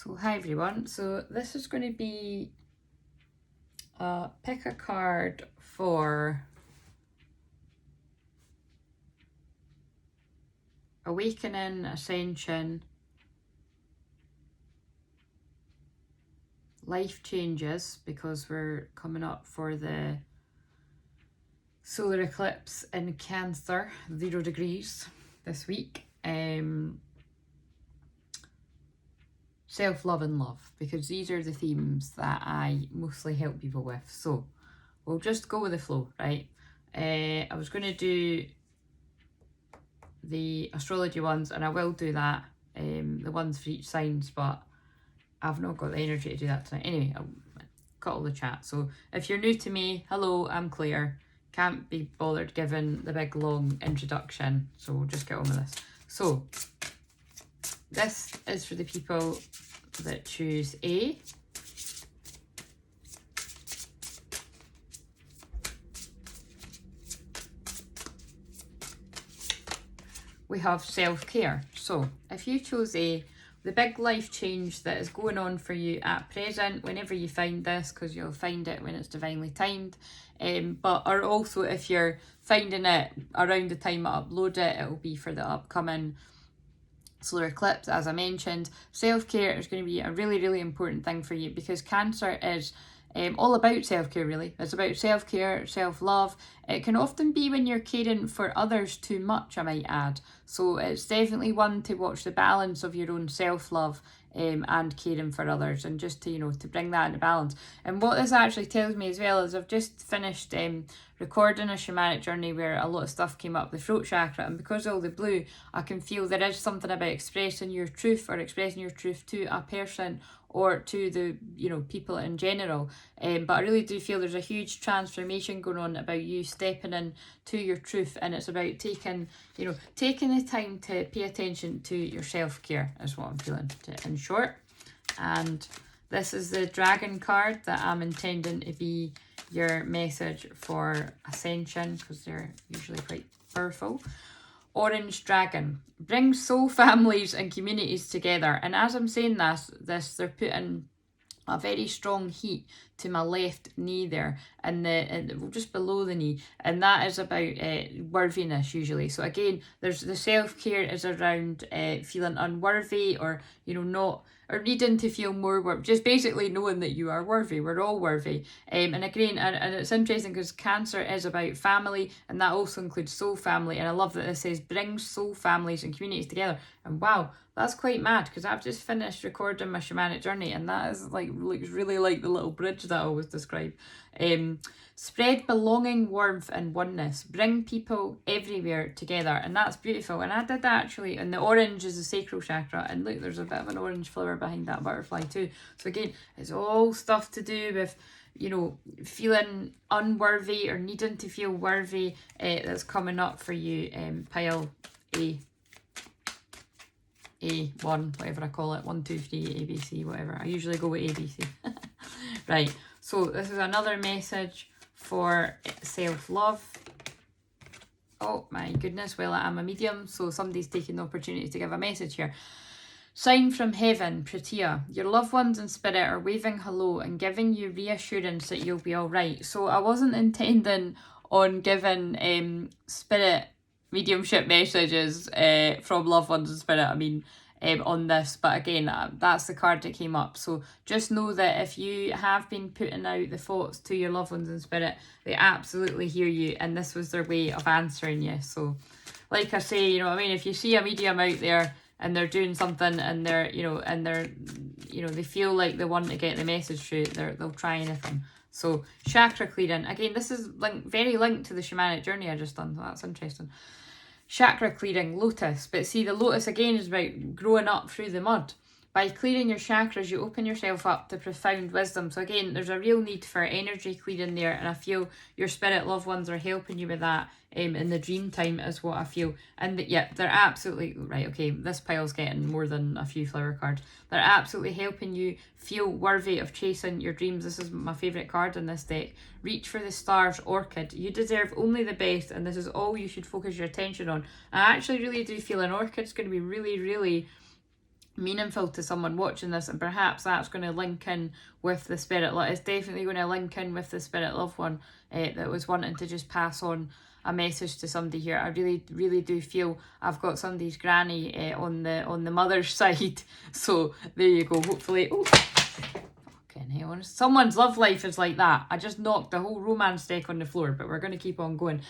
So hi everyone, so this is going to be pick a card for awakening, ascension, life changes, because we're coming up for the solar eclipse in Cancer, 0 degrees this week. Self-love and love, because these are the themes that I mostly help people with. So we'll just go with the flow, right? I was going to do the astrology ones, and I will do that, the ones for each signs, but I've not got the energy to do that tonight. Anyway, I'll cut all the chat. So if you're new to me, hello, I'm Claire. Can't be bothered giving the big long introduction, so we'll just get on with this. So this is for the people that choose A. We have self-care. So if you chose A, the big life change that is going on for you at present, whenever you find this, because you'll find it when it's divinely timed, or also if you're finding it around the time I upload it, it'll be for the upcoming solar eclipse. As I mentioned, self-care is going to be a really, really important thing for you, because Cancer is all about self-care, really. It's about self-care, self-love. It can often be when you're caring for others too much, I might add. So it's definitely one to watch the balance of your own self-love and caring for others, and just to to bring that into balance. And what this actually tells me as well is I've just finished recording a shamanic journey where a lot of stuff came up the throat chakra, and because of all the blue, I can feel there is something about expressing your truth, or expressing your truth to a person or to the people in general. But I really do feel there's a huge transformation going on about you stepping in to your truth, and it's about taking the time to pay attention to your self-care is what I'm feeling, in short. And this is the dragon card that I'm intending to be your message for ascension, because they're usually quite powerful. Orange dragon brings soul families and communities together. And as I'm saying this they're putting a very strong heat to my left knee there, and just below the knee, and that is about worthiness usually. So again, there's the self-care is around feeling unworthy, or not, or needing to feel more worth, just basically knowing that you are worthy. We're all worthy. And again, and it's interesting because Cancer is about family, and that also includes soul family. And I love that this says brings soul families and communities together. And wow, that's quite mad, because I've just finished recording my shamanic journey, and that is looks really like the little bridge that I always describe. Spread belonging, warmth and oneness. Bring people everywhere together, and that's beautiful. And I did that actually, and the orange is the sacral chakra, and look, there's a bit of an orange flower behind that butterfly too. So again, it's all stuff to do with feeling unworthy or needing to feel worthy. That's coming up for you, pile A1, whatever I call it, 1, 2, 3, ABC, whatever. I usually go with ABC. Right, so this is another message for self-love. Oh my goodness, well, I am a medium, so somebody's taking the opportunity to give a message here. Sign from heaven, Pratia. Your loved ones in spirit are waving hello and giving you reassurance that you'll be all right. So I wasn't intending on giving spirit mediumship messages from loved ones in spirit, on this, but again, that's the card that came up. So just know that if you have been putting out the thoughts to your loved ones in spirit, they absolutely hear you, and this was their way of answering you. So like I say, if you see a medium out there and they're doing something, and they're they feel like they want to get the message through, they'll try anything. So chakra clearing, again, this is very linked to the shamanic journey I just done, so that's interesting. Chakra clearing, lotus. But see, the lotus again is about growing up through the mud. By clearing your chakras, you open yourself up to profound wisdom. So again, there's a real need for energy clearing there, and I feel your spirit loved ones are helping you with that in the dream time is what I feel. And yeah, they're absolutely right. Okay, this pile's getting more than a few flower cards. They're absolutely helping you feel worthy of chasing your dreams. This is my favourite card in this deck. Reach for the stars, orchid. You deserve only the best, and this is all you should focus your attention on. I actually really do feel an orchid's going to be really, really meaningful to someone watching this, and perhaps that's going to link in with the spirit. It's definitely going to link in with the spirit loved one that was wanting to just pass on a message to somebody here. I really do feel I've got somebody's granny on the mother's side. So there you go. Hopefully, oh, fucking hell, someone's love life is like that. I just knocked the whole romance deck on the floor, but we're going to keep on going.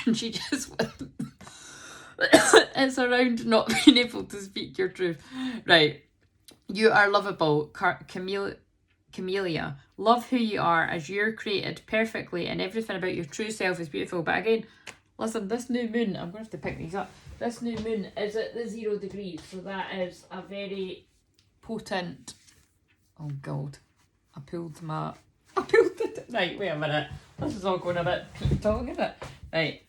And she just it's around not being able to speak your truth. Right. You are lovable, Camellia. Love who you are as you're created perfectly, and everything about your true self is beautiful. But again, listen, this new moon, I'm going to have to pick these up. This new moon is at the 0 degrees. So that is a very potent... Oh, God. I pulled it. Right, wait a minute. This is all going a bit Pete talk, isn't it? Right.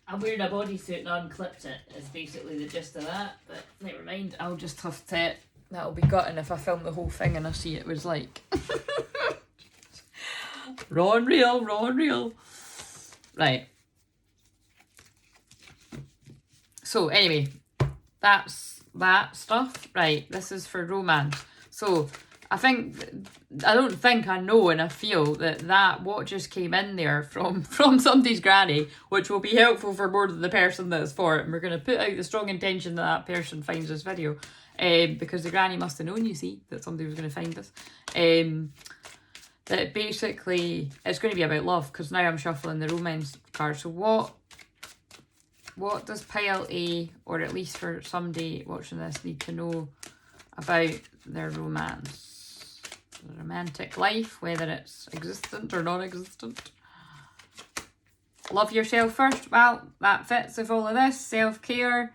I'm wearing a bodysuit and I unclipped it, is basically the gist of that, but never mind, I'll just have to, that'll be gutting if I film the whole thing and I see it was like, raw and real. Right. So anyway, that's that stuff. Right, this is for romance. So I don't think I know, and I feel that what just came in there from somebody's granny, which will be helpful for more than the person that it's for. And we're going to put out the strong intention that person finds this video, because the granny must have known, you see, that somebody was going to find this. That basically it's going to be about love, because now I'm shuffling the romance card. So what does pile A, or at least for somebody watching this, need to know about their romance? Romantic life, whether it's existent or non-existent. Love yourself first. Well, that fits with all of this. Self-care.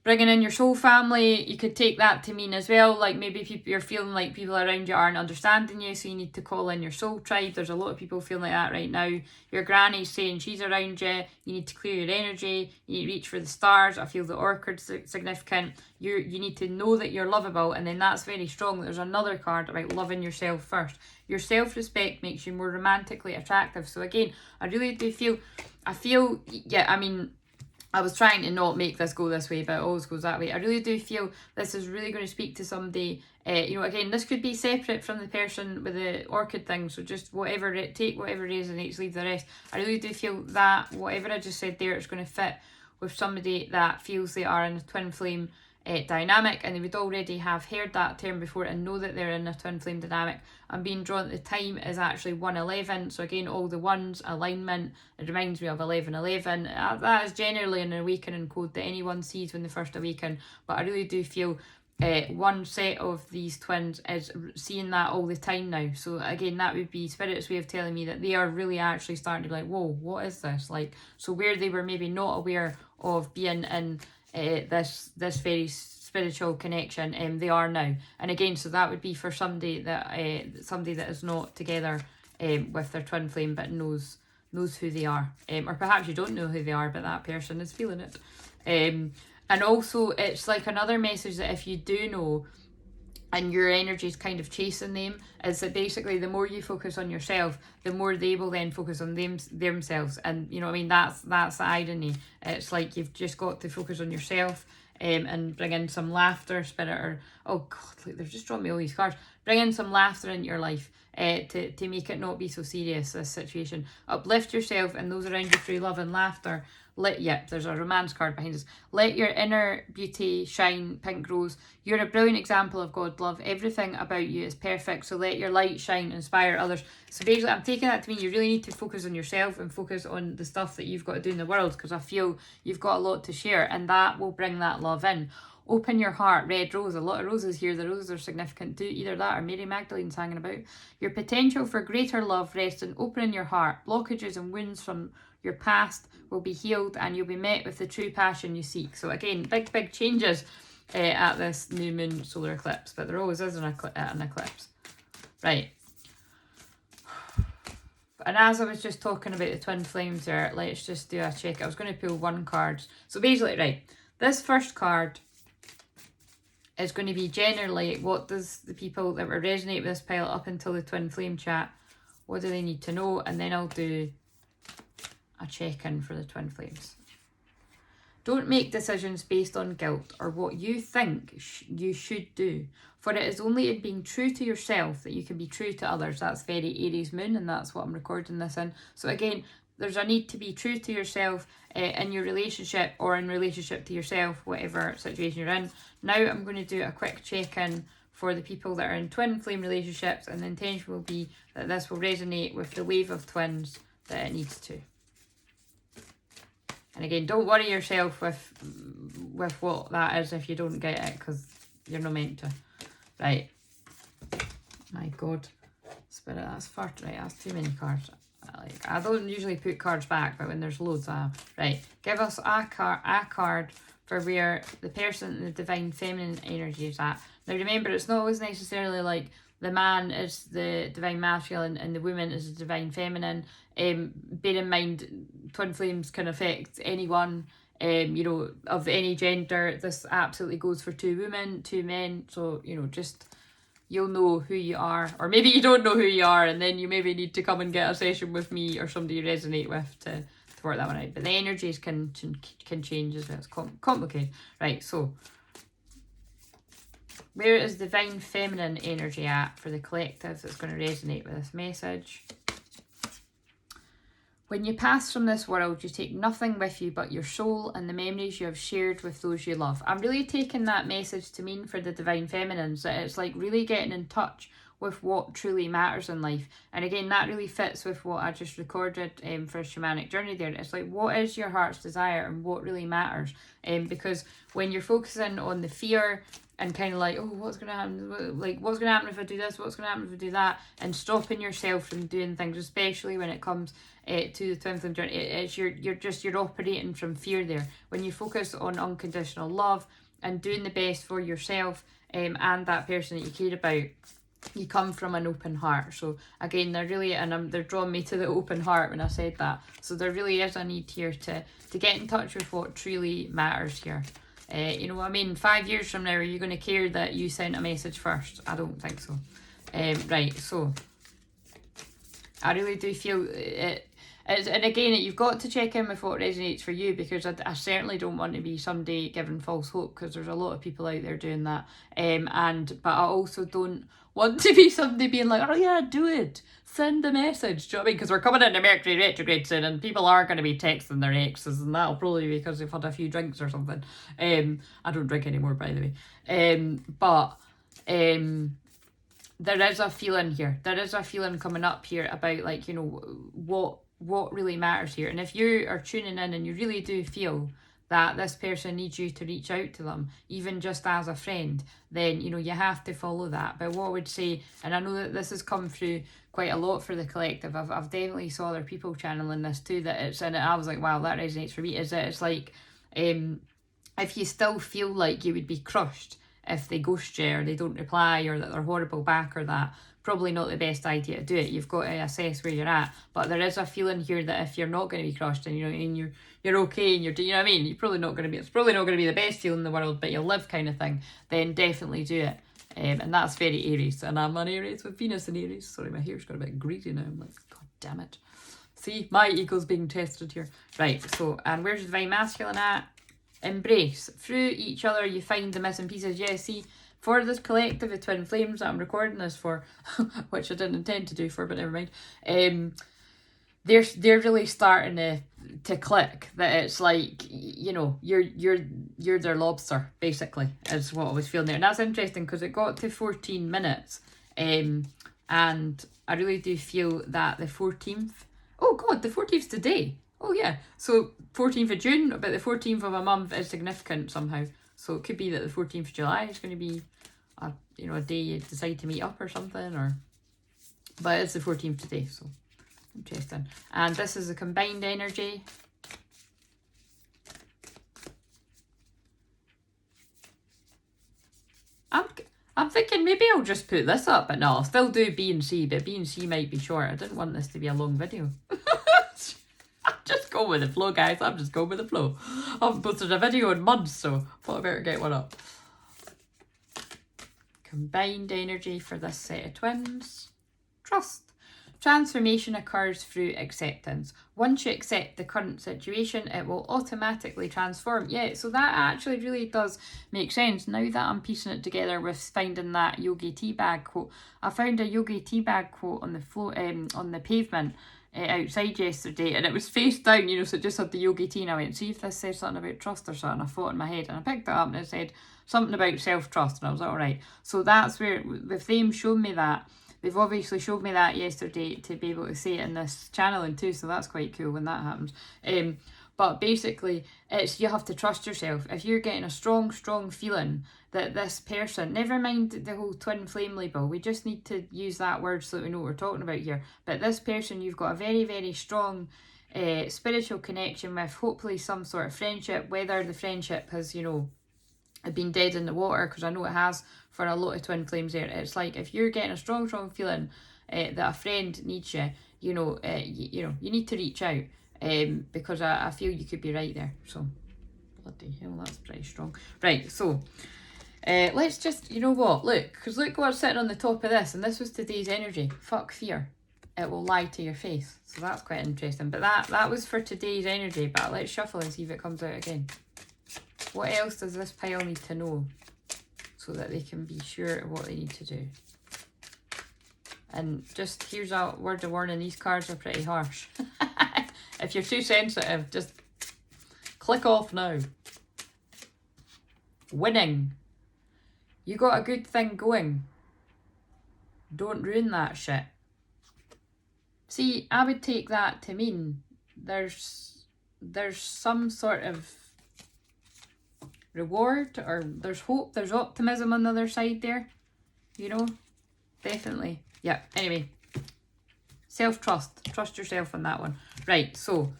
Bringing in your soul family. You could take that to mean as well, like maybe you're feeling like people around you aren't understanding you, so you need to call in your soul tribe. There's a lot of people feeling like that right now. Your granny's saying she's around you. You need to clear your energy. You need to reach for the stars. I feel the orchid's significant. You need to know that you're lovable, and then that's very strong. There's another card about loving yourself first. Your self-respect makes you more romantically attractive. So again, I really do feel, yeah, I mean, I was trying to not make this go this way, but it always goes that way. I really do feel this is really going to speak to somebody. Again, this could be separate from the person with the orchid thing. So just take whatever resonates, leave the rest. I really do feel that whatever I just said there, it's going to fit with somebody that feels they are in a twin flame dynamic, and they would already have heard that term before and know that they're in a twin flame dynamic. I'm being drawn at the time is actually 111, so again, all the ones, alignment, it reminds me of 1111. That is generally an awakening code that anyone sees when they first awaken, but I really do feel one set of these twins is seeing that all the time now. So again, that would be Spirit's way of telling me that they are really actually starting to be like, whoa, what is this? Like, so where they were maybe not aware of being in this very spiritual connection, they are now. And again, so that would be for somebody that is not together with their twin flame, but knows who they are, or perhaps you don't know who they are, but that person is feeling it. And also, it's like another message that if you do know, and your energy is kind of chasing them, is that basically the more you focus on yourself, the more they will then focus on themselves. And you know what I mean, that's the irony. It's like you've just got to focus on yourself, and bring in some laughter, spirit, or oh god, look, they've just drawn me all these cards. Bring in some laughter into your life, to make it not be so serious, this situation. Uplift yourself and those around you through love and laughter. There's a romance card behind us. Let your inner beauty shine, pink rose. You're a brilliant example of God's love. Everything about you is perfect, so let your light shine, inspire others. So basically, I'm taking that to mean you really need to focus on yourself and focus on the stuff that you've got to do in the world, because I feel you've got a lot to share, and that will bring that love in. Open your heart, red rose. A lot of roses here. The roses are significant too. Either that or Mary Magdalene's hanging about. Your potential for greater love rests in opening your heart. Blockages and wounds from your past will be healed, and you'll be met with the true passion you seek. So again, big changes at this new moon solar eclipse, but there always is an eclipse. Right. And as I was just talking about the twin flames there, let's just do a check. I was going to pull one card. So basically, right, this first card is going to be generally, what does the people that will resonate with this pile up until the twin flame chat, what do they need to know? And then I'll do a check-in for the twin flames. Don't make decisions based on guilt or what you think you should do. For it is only in being true to yourself that you can be true to others. That's very Aries moon, and that's what I'm recording this in. So again, there's a need to be true to yourself in your relationship or in relationship to yourself, whatever situation you're in. Now I'm going to do a quick check-in for the people that are in twin flame relationships, and the intention will be that this will resonate with the wave of twins that it needs to. And again, don't worry yourself with what that is if you don't get it, because you're not meant to. Right. My God. Spirit, that's far. Right, that's too many cards. I don't usually put cards back, but when there's loads, right. Give us a card for where the person in the divine feminine energy is at. Now remember, it's not always necessarily like the man is the divine masculine and the woman is the divine feminine. Bear in mind, twin flames can affect anyone, you know, of any gender. This absolutely goes for 2 women, 2 men. So, you know, just you'll know who you are, or maybe you don't know who you are, and then you maybe need to come and get a session with me or somebody you resonate with to work that one out. But the energies can change as well. It's complicated. Right, so where is divine feminine energy at for the collective that's going to resonate with this message? When you pass from this world, you take nothing with you but your soul and the memories you have shared with those you love. I'm really taking that message to mean for the divine feminines that it's like really getting in touch with what truly matters in life. And again, that really fits with what I just recorded for a shamanic journey there. It's like, what is your heart's desire and what really matters? Because when you're focusing on the fear and kind of like, oh, what's going to happen? Like, what's going to happen if I do this? What's going to happen if I do that? And stopping yourself from doing things, especially when it comes to the twin flame journey, it's you're operating from fear there. When you focus on unconditional love and doing the best for yourself and that person that you care about, you come from an open heart. So again, they're really, and they're drawing me to the open heart when I said that. So there really is a need here to get in touch with what truly matters here. You know what I mean? 5 years from now, are you going to care that you sent a message first? I don't think so. Right, so I really do feel it. And again, you've got to check in with what resonates for you, because I certainly don't want to be somebody giving false hope, because there's a lot of people out there doing that. But I also don't want to be somebody being like, oh yeah, do it. Send the message. Do you know what I mean? Because we're coming into Mercury retrograde soon, and people are going to be texting their exes, and that'll probably be because they've had a few drinks or something. I don't drink anymore, by the way. There is a feeling here. There is a feeling coming up here about, like, you know, what really matters here. And if you are tuning in and you really do feel that this person needs you to reach out to them, even just as a friend, then, you know, you have to follow that. But what I would say, and I know that this has come through quite a lot for the collective, I've definitely saw other people channeling this too, that it's in it. I was like, wow, that resonates for me. Is that it's like, if you still feel like you would be crushed if they ghost you or they don't reply or that they're horrible back or that, probably not the best idea to do it. You've got to assess where you're at. But there is a feeling here that if you're not going to be crushed and, you know, and you're okay and you know what I mean, it's probably not going to be the best feeling in the world, but you'll live kind of thing, then definitely do it. And that's very Aries, and I'm an Aries with Venus in Aries. Sorry, my hair's got a bit greasy now. I'm like, god damn it. See, my ego's being tested here. Right, so, and where's the divine masculine at? Embrace. Through each other you find the missing pieces. Yeah, see, for this collective of twin flames that I'm recording this for, which I didn't intend to do for, but never mind. They're really starting to click, that it's like, you know, you're their lobster, basically, is what I was feeling there. And that's interesting because it got to 14 minutes. And I really do feel that the 14th, oh god, the 14th's today. Oh yeah, so 14th of June, but the 14th of a month is significant somehow. So it could be that the 14th of July is going to be, a day you decide to meet up or something, but it's the 14th today, so interesting. And this is a combined energy. I'm thinking maybe I'll just put this up, but no, I'll still do B and C, but B and C might be short. I didn't want this to be a long video. Just go with the flow, guys. I'm just going with the flow. I haven't posted a video in months, so I thought I better get one up. Combined energy for this set of twins. Trust. Transformation occurs through acceptance. Once you accept the current situation, it will automatically transform. Yeah, so that actually really does make sense. Now that I'm piecing it together with finding that yogi tea bag quote, I found a yogi tea bag quote on the floor, on the pavement outside yesterday, and it was face down, you know, so it just had the yogi tea, and I went, see if this says something about trust or something. I thought in my head, and I picked it up, and it said something about self-trust, and I was like, all right. So that's where, with them showing me that, they've obviously showed me that yesterday to be able to say it in this channeling too, so that's quite cool when that happens. But basically, it's you have to trust yourself. If you're getting a strong feeling that this person, never mind the whole twin flame label, we just need to use that word so that we know what we're talking about here. But this person, you've got a very, very strong spiritual connection with, hopefully some sort of friendship, whether the friendship has, you know, been dead in the water, because I know it has for a lot of twin flames there. It's like if you're getting a strong feeling that a friend needs you, you know, you need to reach out, because I feel you could be right there. So bloody hell, that's pretty strong. Right, so let's just, you know what, look, because look what's sitting on the top of this, and this was today's energy. Fuck fear, it will lie to your face. So that's quite interesting. But that was for today's energy. But let's shuffle and see if it comes out again. What else does this pile need to know so that they can be sure of what they need to do? And just here's a word of warning, these cards are pretty harsh. If you're too sensitive, just click off now. Winning. You got a good thing going. Don't ruin that shit. See, I would take that to mean there's some sort of reward, or there's hope, there's optimism on the other side there, you know, definitely. Yeah, anyway, trust yourself on that one. Right, so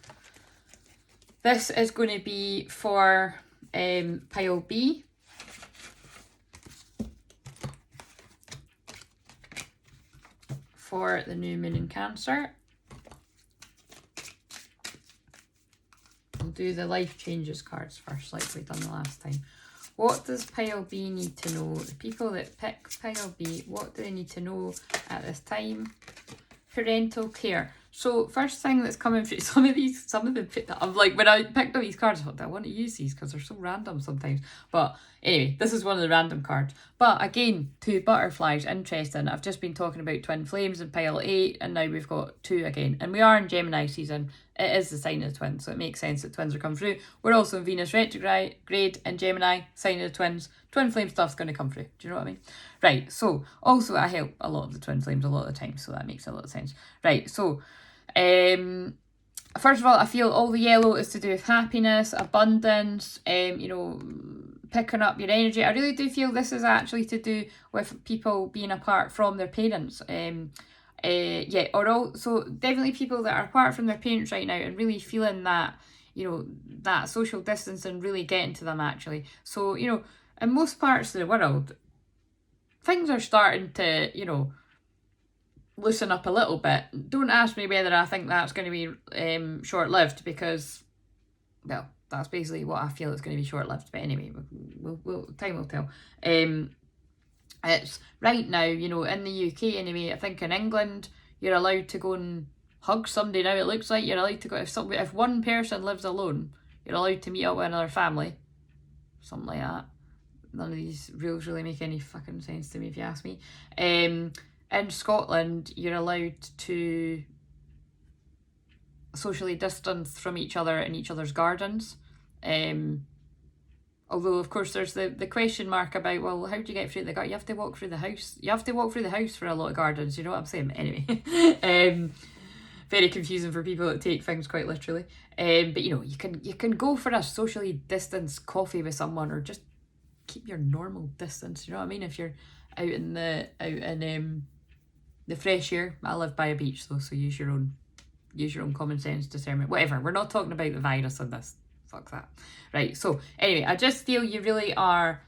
this is going to be for pile B. For the new moon in Cancer. We'll do the life changes cards first, like we've done the last time. What does pile B need to know? The people that pick pile B, what do they need to know at this time? Parental care. So first thing that's coming through, some of the, I'm like, when I picked up these cards, I thought, I want to use these because they're so random sometimes. But anyway, this is one of the random cards. But again, 2 butterflies, interesting. I've just been talking about twin flames in pile 8, and now we've got 2 again. And we are in Gemini season. It is the sign of the twins, so it makes sense that twins are coming through. We're also in Venus retrograde in Gemini, sign of the twins. Twin flame stuff's going to come through. Do you know what I mean? Right, so also I help a lot of the twin flames a lot of the time, so that makes a lot of sense. Right, so first of all, I feel all the yellow is to do with happiness, abundance, you know, picking up your energy. I really do feel this is actually to do with people being apart from their parents. Yeah, or also definitely people that are apart from their parents right now and really feeling that, you know, that social distancing really getting to them actually. So, you know, in most parts of the world, things are starting to, you know, loosen up a little bit. Don't ask me whether I think that's going to be short-lived, because, well, that's basically what I feel it's going to be short-lived. But anyway, time will tell. It's right now, you know, in the UK anyway, I think in England, you're allowed to go and hug somebody now. It looks like you're allowed to go, if one person lives alone, you're allowed to meet up with another family. Something like that. None of these rules really make any fucking sense to me if you ask me. In Scotland, you're allowed to socially distance from each other in each other's gardens. Although, of course, there's the question mark about, well, how do you get through the garden? You have to walk through the house. You have to walk through the house for a lot of gardens, you know what I'm saying? Anyway, very confusing for people that take things quite literally. But, you know, you can go for a socially distanced coffee with someone, or just keep your normal distance, you know what I mean? If you're out in the fresh air. I live by a beach though, so use your own common sense, discernment, whatever. We're not talking about the virus on this. Fuck that. Right, so anyway, I just feel you really are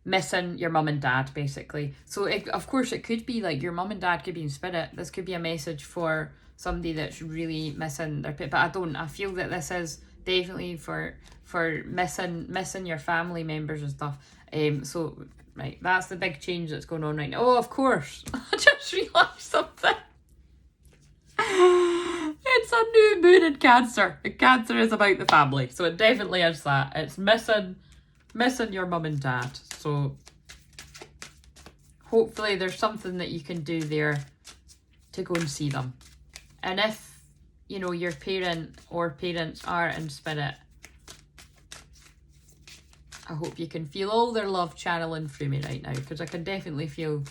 missing your mum and dad, basically. So of course it could be like your mum and dad could be in spirit. This could be a message for somebody that's really missing their pit. But I feel that this is definitely for missing your family members and stuff. So right, that's the big change that's going on right now. Oh, of course. I just realised something. It's a new moon in Cancer. And Cancer is about the family. So it definitely is that. It's missing your mum and dad. So hopefully there's something that you can do there to go and see them. And if, you know, your parent or parents are in spirit, I hope you can feel all their love channeling through me right now, because I can definitely feel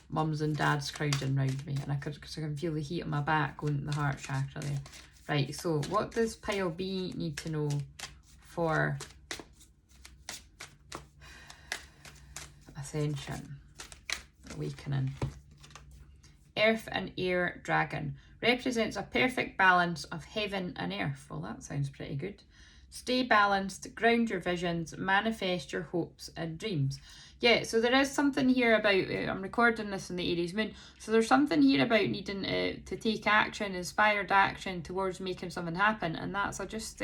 mums and dads crowding around me, and I can feel the heat on my back going to the heart chakra there. Right, so what does pile B need to know for ascension, awakening? Earth and air dragon represents a perfect balance of heaven and earth. Well, that sounds pretty good. Stay balanced, ground your visions, manifest your hopes and dreams. Yeah, so there is something here about, I'm recording this in the Aries moon, so there's something here about needing to take action, inspired action towards making something happen, and that's, I just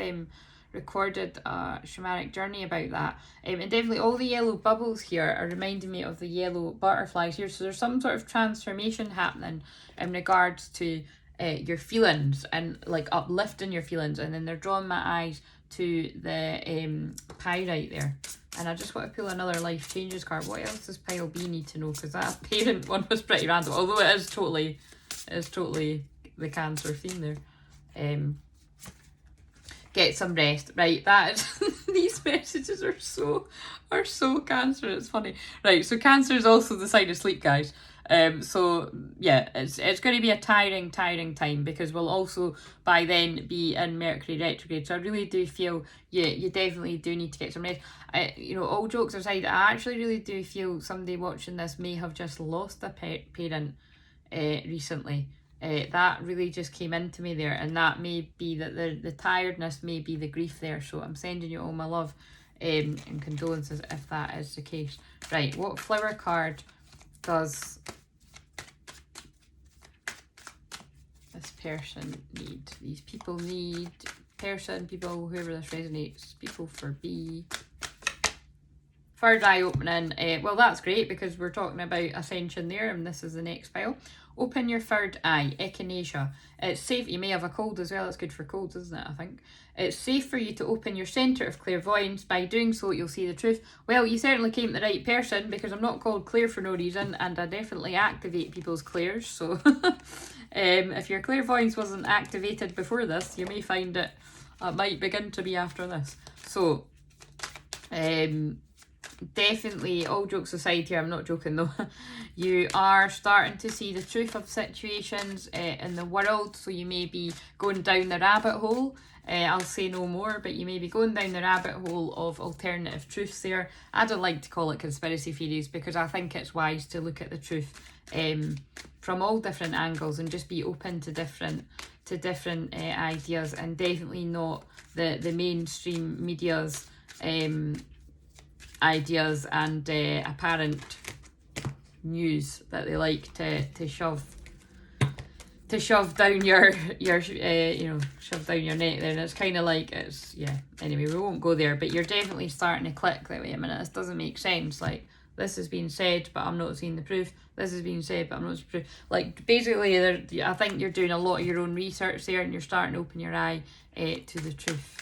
recorded a shamanic journey about that. And definitely all the yellow bubbles here are reminding me of the yellow butterflies here, so there's some sort of transformation happening in regards to your feelings and like uplifting your feelings, and then they're drawing my eyes to the pyrite there. And I just want to pull another life changes card. What else does pile B need to know? Because that parent one was pretty random, although it is totally the Cancer theme there. Get some rest. Right, that is these messages are so Cancer, it's funny. Right, so Cancer is also the sign of sleep, guys. So yeah, it's going to be a tiring time, because we'll also by then be in Mercury retrograde. So I really do feel you definitely do need to get some rest. You know, all jokes aside, I actually really do feel somebody watching this may have just lost a parent recently. That really just came into me there, and that may be that the tiredness may be the grief there. So I'm sending you all my love and condolences if that is the case. Right, what flower card does this person need? These people need, people, whoever this resonates, people for B. Third eye opening. Well, that's great, because we're talking about ascension there, and this is the next file. Open your third eye, echinacea. It's safe. You may have a cold as well. It's good for colds, isn't it? I think. It's safe for you to open your centre of clairvoyance. By doing so, you'll see the truth. Well, you certainly came to the right person, because I'm not called Claire for no reason, and I definitely activate people's clairs. So if your clairvoyance wasn't activated before this, you may find it might begin to be after this. So definitely, all jokes aside here, I'm not joking though, you are starting to see the truth of situations in the world. So you may be going down the rabbit hole. I'll say no more, but you may be going down the rabbit hole of alternative truths there. I don't like to call it conspiracy theories, because I think it's wise to look at the truth from all different angles and just be open to different ideas, and definitely not the mainstream media's ideas and apparent news that they like to shove down your shove down your neck there. And it's kind of like, it's, yeah, anyway, we won't go there, but you're definitely starting to click that, wait a minute, this doesn't make sense. Like, this has been said, but I'm not seeing the proof. This has been said, but I'm not seeing the proof. Like, basically, I think you're doing a lot of your own research there, and you're starting to open your eye to the truth.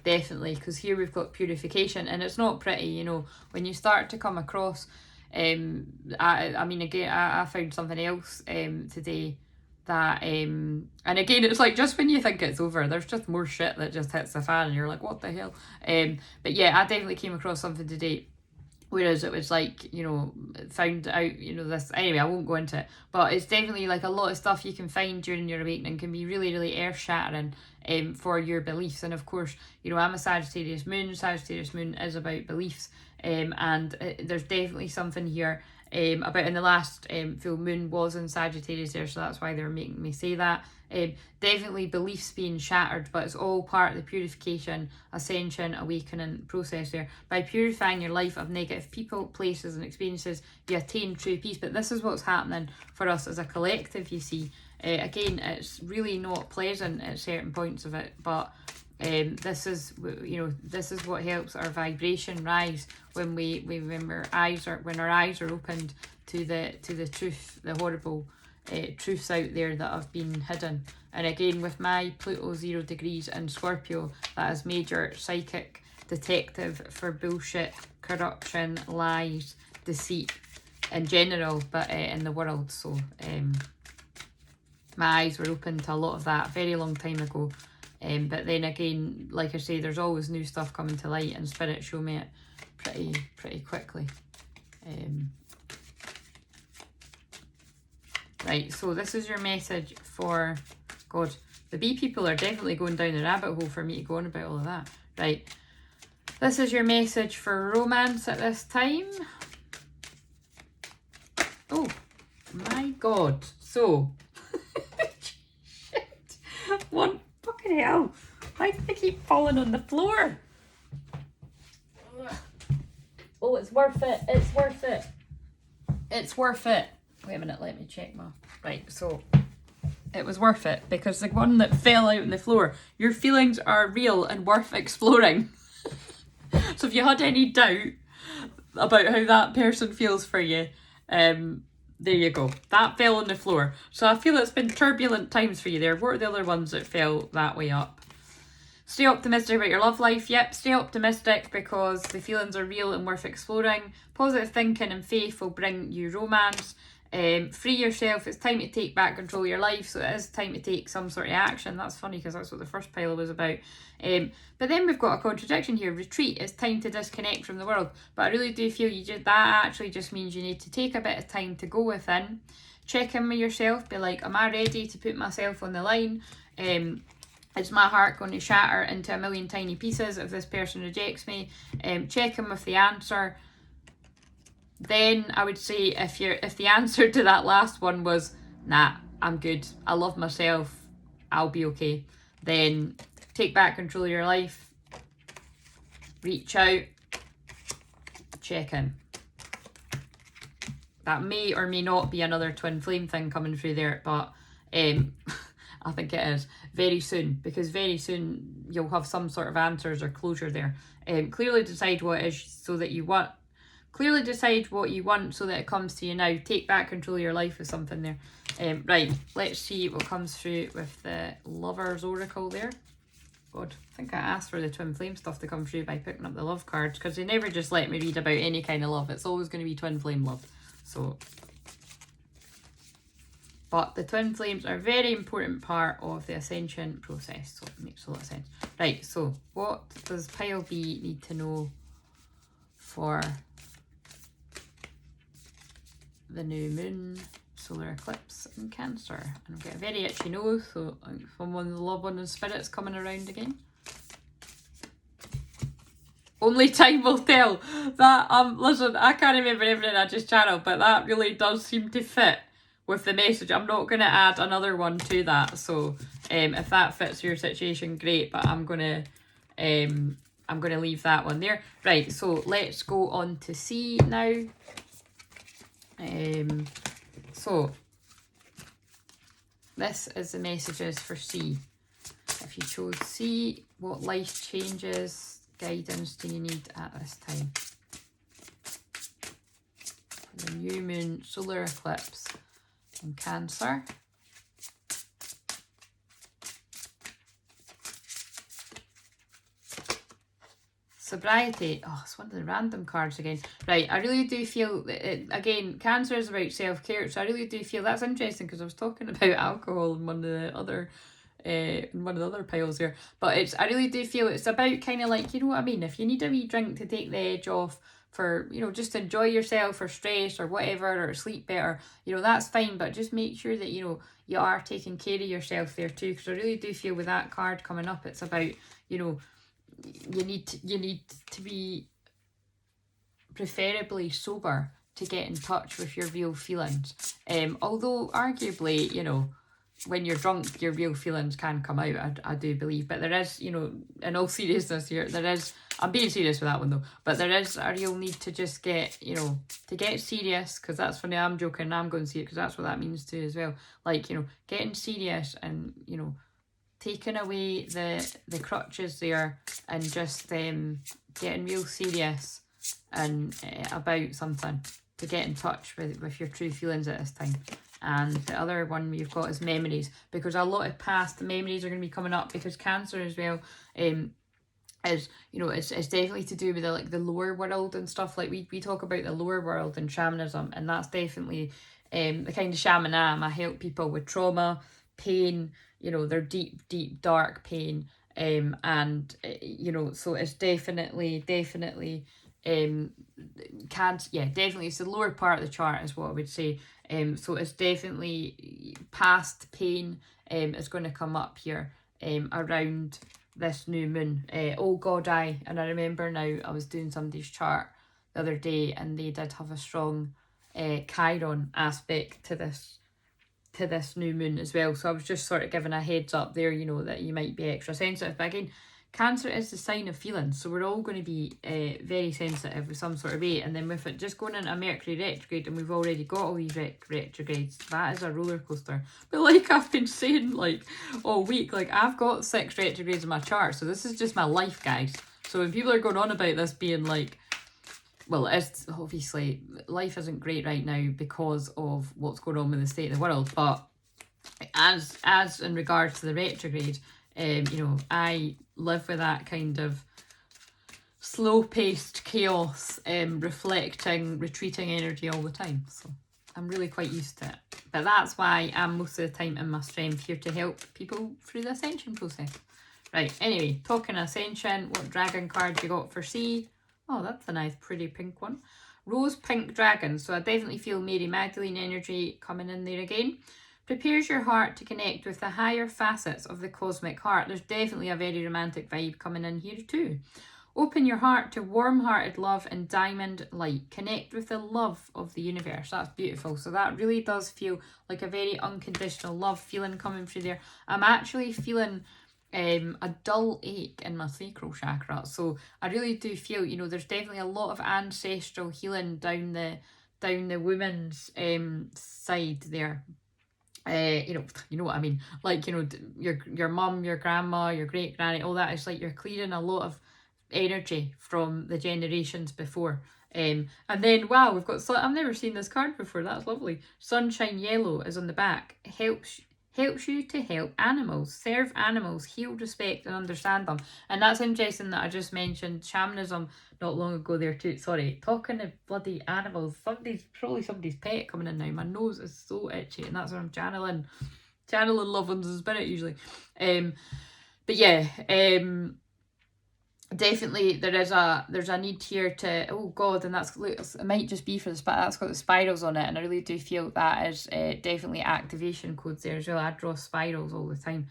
Definitely, because here we've got purification, and it's not pretty, you know, when you start to come across, I mean, again, I found something else today that, and again, it's like, just when you think it's over, there's just more shit that just hits the fan, and you're like, what the hell? But yeah, I definitely came across something today, whereas it was like, you know, found out, you know, this, anyway, I won't go into it, but it's definitely like a lot of stuff you can find during your awakening can be really, really earth-shattering for your beliefs. And of course, you know, I'm a Sagittarius moon is about beliefs, and there's definitely something here about, in the last full moon was in Sagittarius there, so that's why they're making me say that. Definitely beliefs being shattered, but it's all part of the purification, ascension, awakening process there. By purifying your life of negative people, places and experiences, you attain true peace. But this is what's happening for us as a collective, you see. Again, it's really not pleasant at certain points of it, but this is, you know, this is what helps our vibration rise when when our eyes are opened to the truth, the horrible truths out there that have been hidden. And again, with my Pluto 0 degrees in Scorpio, that is major psychic detective for bullshit, corruption, lies, deceit in general, but in the world. So my eyes were open to a lot of that very long time ago. But then again, like I say, there's always new stuff coming to light, and spirit show me it pretty quickly. Right, so this is your message for, God, the bee people are definitely going down the rabbit hole for me to go on about all of that. Right, this is your message for romance at this time. Oh my God, so shit, one fucking hell, why do they keep falling on the floor? Oh, it's worth it, it's worth it, it's worth it. Wait a minute, let me check my... Right, so it was worth it because the one that fell out on the floor, your feelings are real and worth exploring. So if you had any doubt about how that person feels for you, there you go. That fell on the floor. So I feel it's been turbulent times for you there. What are the other ones that fell that way up? Stay optimistic about your love life. Yep, stay optimistic because the feelings are real and worth exploring. Positive thinking and faith will bring you romance. Free yourself. It's time to take back control of your life, so it is time to take some sort of action. That's funny because that's what the first pile was about. But then we've got a contradiction here. Retreat. It's time to disconnect from the world. But I really do feel that actually just means you need to take a bit of time to go within, check in with yourself, be like, am I ready to put myself on the line? Is my heart going to shatter into a million tiny pieces if this person rejects me? Check in with the answer. Then I would say if the answer to that last one was, nah, I'm good, I love myself, I'll be okay, then take back control of your life, reach out, check in. That may or may not be another twin flame thing coming through there, but I think it is very soon, because very soon you'll have some sort of answers or closure there. Clearly decide what it is so that you want. Clearly decide what you want so that it comes to you now. Take back control of your life with something there. Right, let's see what comes through with the Lover's Oracle there. God, I think I asked for the twin flame stuff to come through by picking up the love cards, because they never just let me read about any kind of love. It's always going to be twin flame love. So, but the twin flames are a very important part of the ascension process, so it makes a lot of sense. Right, so what does pile B need to know for the new moon solar eclipse in Cancer? And I've got a very itchy nose, so someone, the love one and spirit's coming around again. Only time will tell. That listen, I can't remember everything I just channeled, but that really does seem to fit with the message. I'm not going to add another one to that, so if that fits your situation, great, but I'm gonna leave that one there. Right, so let's go on to C now. So this is the messages for C. If you chose C, what life changes, guidance do you need at this time? The new moon solar eclipse in Cancer. Sobriety. Oh, it's one of the random cards again. Right, I really do feel, again, Cancer is about self-care, so I really do feel that's interesting because I was talking about alcohol in one of the other piles here. But I really do feel it's about kind of like, you know what I mean, if you need a wee drink to take the edge off for, you know, just enjoy yourself or stress or whatever, or sleep better, you know, that's fine, but just make sure that, you know, you are taking care of yourself there too, because I really do feel with that card coming up, it's about, you know, you need to be preferably sober to get in touch with your real feelings. Although arguably, you know, when you're drunk, your real feelings can come out, I do believe. But there is, you know, in all seriousness here, there is, I'm being serious with that one though, but there is a real need to just get, you know, to get serious, because that's funny, I'm joking, I'm going to see it, because that's what that means too as well. Like, you know, getting serious and, you know, taking away the crutches there and just getting real serious and about something, to get in touch with your true feelings at this time. And the other one we've got is memories, because a lot of past memories are going to be coming up, because Cancer as well is, you know, it's definitely to do with the lower world and stuff. Like we talk about the lower world in shamanism, and that's definitely the kind of shaman I am. I help people with trauma, pain, you know, their deep dark pain, and you know, so it's definitely definitely it's the lower part of the chart is what I would say. So it's definitely past pain is going to come up here around this new moon. Oh God, and I remember now, I was doing somebody's chart the other day, and they did have a strong Chiron aspect to this new moon as well. So I was just sort of giving a heads up there, you know, that you might be extra sensitive. But again, Cancer is the sign of feelings, so we're all going to be very sensitive with some sort of way. And then with it just going into a Mercury retrograde, and we've already got all these retrogrades, that is a roller coaster. But like I've been saying like all week, like I've got 6 retrogrades in my chart, so this is just my life, guys. So when people are going on about this being like, well, it's obviously life isn't great right now because of what's going on with the state of the world, but as in regards to the retrograde, you know, I live with that kind of slow-paced chaos, reflecting, retreating energy all the time. So I'm really quite used to it. But that's why I'm most of the time in my strength, here to help people through the ascension process. Right, anyway, talking ascension, what dragon card you got for C? Oh, that's a nice pretty pink one. Rose pink dragon. So I definitely feel Mary Magdalene energy coming in there again. Prepares your heart to connect with the higher facets of the cosmic heart. There's definitely a very romantic vibe coming in here too. Open your heart to warm-hearted love and diamond light. Connect with the love of the universe. That's beautiful. So that really does feel like a very unconditional love feeling coming through there. I'm actually feeling a dull ache in my sacral chakra. So I really do feel, you know, there's definitely a lot of ancestral healing down the woman's side there. You know what I mean, like, you know, your mum, your grandma, your great granny, all that is like you're clearing a lot of energy from the generations before. And then wow, we've got I've never seen this card before. That's lovely. Sunshine yellow is on the back. Helps you to help animals, serve animals, heal, respect and understand them. And that's interesting that I just mentioned shamanism not long ago there too. Sorry, talking of bloody animals, probably somebody's pet coming in now. My nose is so itchy, and that's what I'm channeling loved ones in spirit usually. But yeah, definitely there's a need here to, oh God, and that's, it might just be for the that's got the spirals on it, and I really do feel that is definitely activation codes there as well. I draw spirals all the time.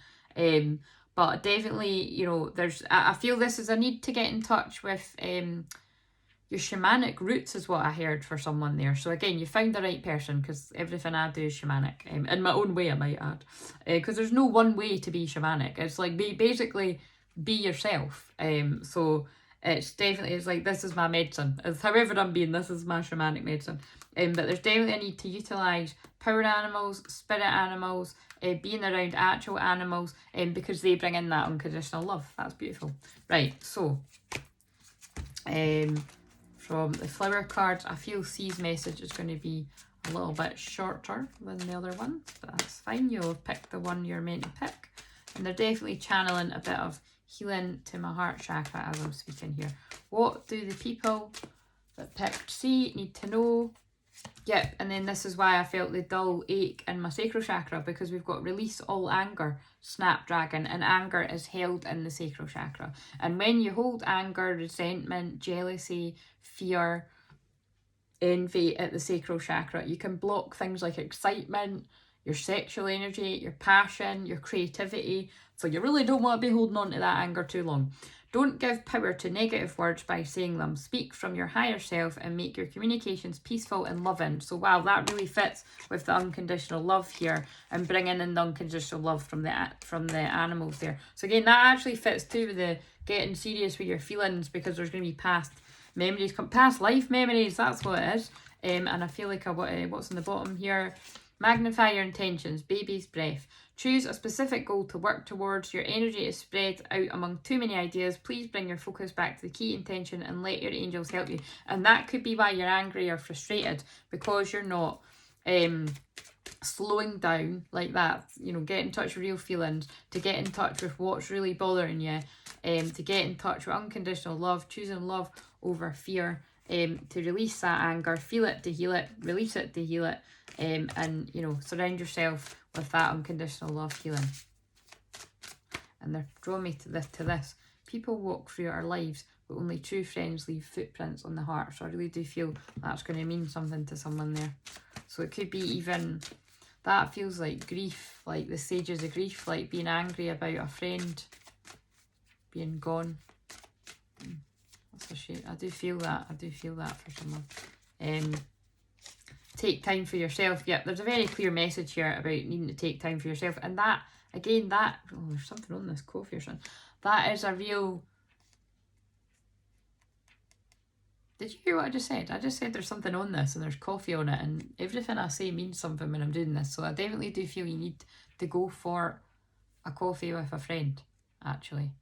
But definitely, you know, I feel this is a need to get in touch with your shamanic roots is what I heard for someone there. So again, you found the right person, because everything I do is shamanic, in my own way I might add, because there's no one way to be shamanic. It's like basically be yourself. So it's definitely, it's like, this is my medicine. It's however I'm being, this is my shamanic medicine. But there's definitely a need to utilise power animals, spirit animals, being around actual animals, because they bring in that unconditional love. That's beautiful. Right, so from the flower cards, I feel C's message is going to be a little bit shorter than the other ones, but that's fine. You'll pick the one you're meant to pick. And they're definitely channeling a bit of healing to my heart chakra as I'm speaking here. What do the people that picked C need to know? Yep, and then this is why I felt the dull ache in my sacral chakra, because we've got release all anger, snapdragon, and anger is held in the sacral chakra. And when you hold anger, resentment, jealousy, fear, envy at the sacral chakra, you can block things like excitement, your sexual energy, your passion, your creativity. So you really don't want to be holding on to that anger too long. Don't give power to negative words by saying them. Speak from your higher self and make your communications peaceful and loving. So wow, that really fits with the unconditional love here, and bringing in the unconditional love from the animals there. So again, that actually fits too with the getting serious with your feelings, because there's going to be past memories, past life memories. That's what it is. And I feel like what's on the bottom here. Magnify your intentions, baby's breath. Choose a specific goal to work towards. Your energy is spread out among too many ideas. Please bring your focus back to the key intention and let your angels help you. And that could be why you're angry or frustrated, because you're not slowing down like that. You know, get in touch with real feelings, to get in touch with what's really bothering you, to get in touch with unconditional love, choosing love over fear, to release that anger, feel it to heal it, release it to heal it, and, you know, surround yourself with that unconditional love healing. And they're drawing me to this. People walk through our lives, but only true friends leave footprints on the heart. So I really do feel that's going to mean something to someone there. So it could be even, that feels like grief, like the stages of grief, like being angry about a friend being gone. That's a shame. I do feel that for someone. Take time for yourself. Yep, there's a very clear message here about needing to take time for yourself. And that, again, that, oh, there's something on this coffee or something. That is a real... Did you hear what I just said? I just said there's something on this and there's coffee on it, and everything I say means something when I'm doing this. So I definitely do feel you need to go for a coffee with a friend, actually.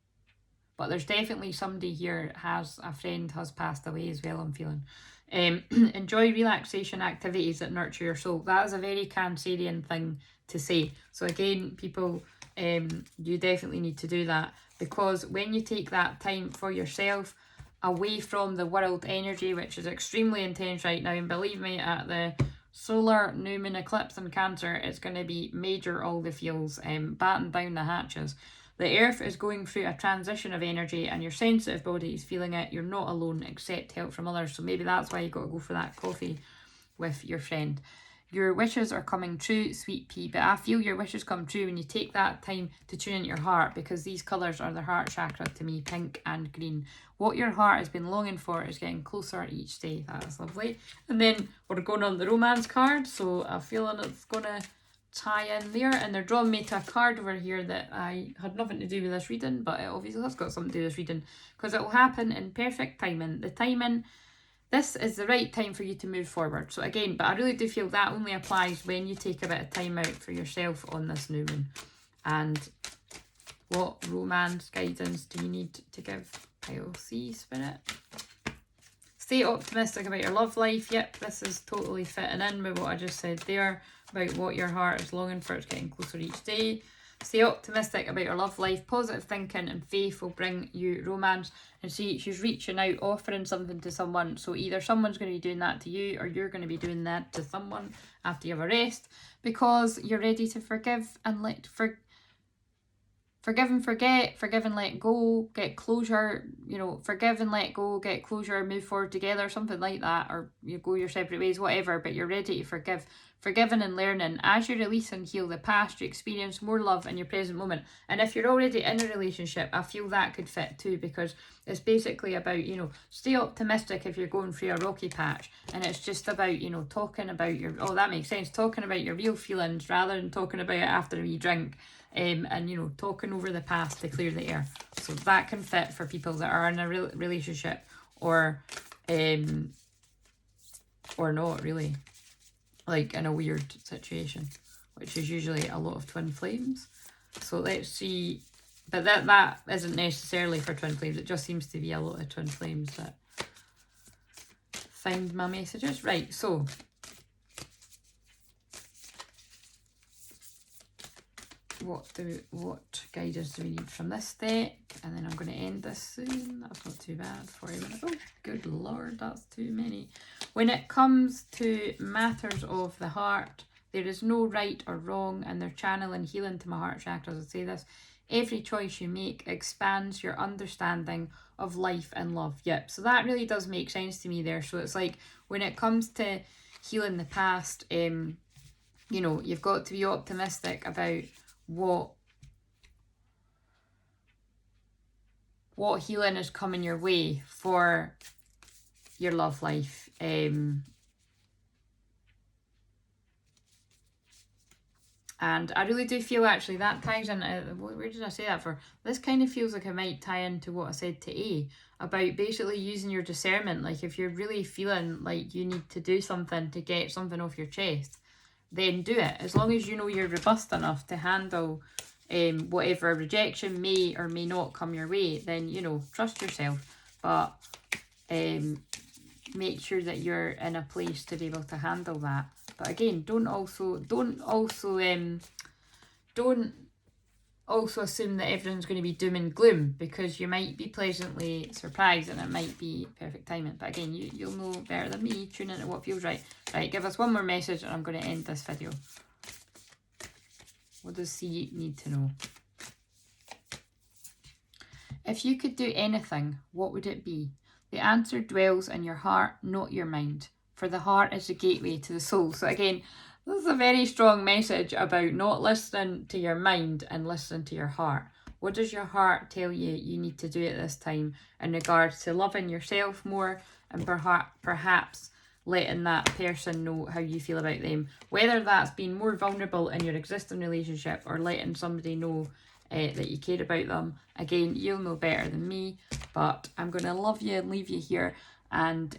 But there's definitely somebody here a friend has passed away as well, I'm feeling. Enjoy relaxation activities that nurture your soul. That is a very Cancerian thing to say. So again, people, you definitely need to do that, because when you take that time for yourself, away from the world energy, which is extremely intense right now, and believe me, at the solar new moon eclipse in Cancer, it's going to be major, all the feels, batten down the hatches. The earth is going through a transition of energy, and your sensitive body is feeling it. You're not alone, accept help from others. So maybe that's why you got to go for that coffee with your friend. Your wishes are coming true, sweet pea, but I feel your wishes come true when you take that time to tune into your heart, because these colours are the heart chakra to me, pink and green. What your heart has been longing for is getting closer each day. That's lovely. And then we're going on the romance card, so I'm feeling it's going to tie in there, and they're drawing me to a card over here that I had nothing to do with this reading, but it obviously has got something to do with this reading, because it will happen in perfect timing. The timing, this is the right time for you to move forward. So again, but I really do feel that only applies when you take a bit of time out for yourself on this new moon. And what romance guidance do you need to give? I'll see, Spirit. Stay optimistic about your love life. Yep, this is totally fitting in with what I just said there about what your heart is longing for. It's getting closer each day. Stay optimistic about your love life. Positive thinking and faith will bring you romance. And see, she's reaching out, offering something to someone. So either someone's going to be doing that to you, or you're going to be doing that to someone after you have a rest, because you're ready to forgive and forgive and forget, forgive and let go, get closure, you know, forgive and let go, get closure, move forward together, something like that, or you go your separate ways, whatever, but you're ready to forgive. Forgiving and learning. As you release and heal the past, you experience more love in your present moment. And if you're already in a relationship, I feel that could fit too, because it's basically about, you know, stay optimistic if you're going through a rocky patch. And it's just about, you know, talking about your, oh, that makes sense, talking about your real feelings rather than talking about it after a wee drink. And, you know, talking over the past to clear the air. So that can fit for people that are in a relationship or not really, like in a weird situation, which is usually a lot of twin flames. So let's see, but that isn't necessarily for twin flames. It just seems to be a lot of twin flames that find my messages. Right, so what guidance do we need from this deck? And then I'm going to end this soon. That's not too bad. 40 minutes. Oh, good lord, that's too many. When it comes to matters of the heart, there is no right or wrong, and they're channeling healing to my heart chakras. I say this. Every choice you make expands your understanding of life and love. Yep, so that really does make sense to me there. So it's like when it comes to healing the past, you know, you've got to be optimistic about what healing is coming your way for your love life. And I really do feel actually that ties in, where did I say that for? This kind of feels like it might tie into what I said to A about basically using your discernment. Like if you're really feeling like you need to do something to get something off your chest, then do it. As long as you know you're robust enough to handle whatever rejection may or may not come your way, then, you know, trust yourself. But make sure that you're in a place to be able to handle that. But again, don't also assume that everything's going to be doom and gloom, because you might be pleasantly surprised and it might be perfect timing. But again, you'll know better than me. Tune into what feels right. Right, give us one more message and I'm going to end this video. What does C need to know? If you could do anything, what would it be? The answer dwells in your heart, not your mind. For the heart is the gateway to the soul. So again, this is a very strong message about not listening to your mind and listening to your heart. What does your heart tell you need to do at this time in regards to loving yourself more and perhaps letting that person know how you feel about them? Whether that's being more vulnerable in your existing relationship or letting somebody know that you care about them. Again, you'll know better than me, but I'm going to love you and leave you here, and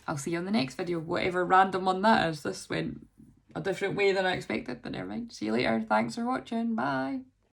I'll see you on the next video, whatever random one that is. This went a different way than I expected, but never mind. See you later. Thanks for watching. Bye.